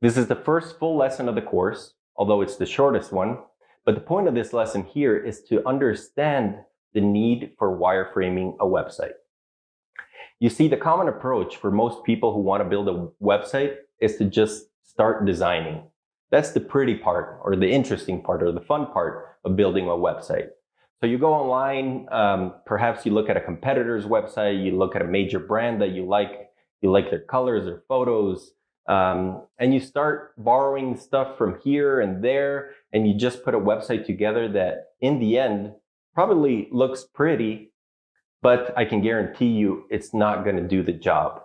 This is the first full lesson of the course, although it's the shortest one. But the point of this lesson here is to understand the need for wireframing a website. You see, the common approach for most people who want to build a website is to just start designing. That's the pretty part, or the interesting part, or the fun part of building a website. So you go online, perhaps you look at a competitor's website, you look at a major brand that you like their colors, their photos, and you start borrowing stuff from here and there, and you just put a website together that in the end probably looks pretty, but I can guarantee you it's not going to do the job.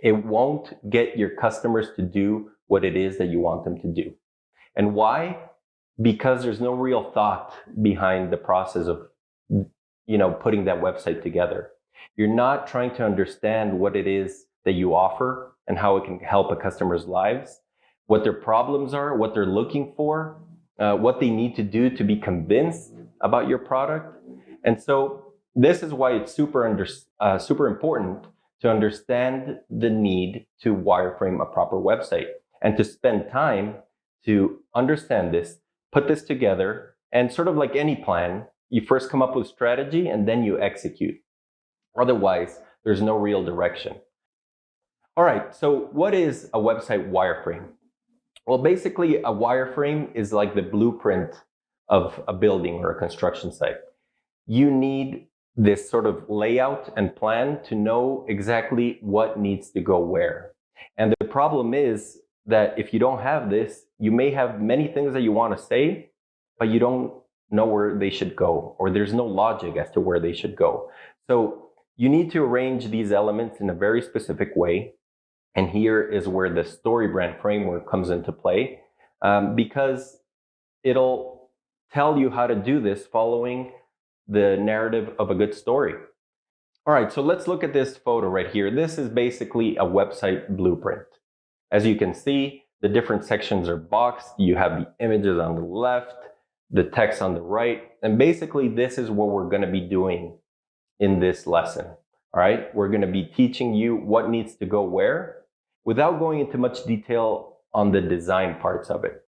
It won't get your customers to do what it is that you want them to do. And why? Because there's no real thought behind the process of, putting that website together. You're not trying to understand what it is that you offer and how it can help a customer's lives, what their problems are, what they're looking for, what they need to do to be convinced about your product. And so this is why it's super important to understand the need to wireframe a proper website and to spend time to understand this, put this together, and sort of like any plan, you first come up with strategy and then you execute. Otherwise, there's no real direction. All right, so what is a website wireframe? Well, basically, a wireframe is like the blueprint of a building or a construction site. You need this sort of layout and plan to know exactly what needs to go where. And the problem is that if you don't have this, you may have many things that you want to say, but you don't know where they should go, or there's no logic as to where they should go. So you need to arrange these elements in a very specific way. And here is where the StoryBrand framework comes into play, because it'll tell you how to do this following the narrative of a good story. All right, so let's look at this photo right here. This is basically a website blueprint. As you can see, the different sections are boxed. You have the images on the left, the text on the right, and basically this is what we're going to be doing in this lesson. All right, we're going to be teaching you what needs to go where without going into much detail on the design parts of it.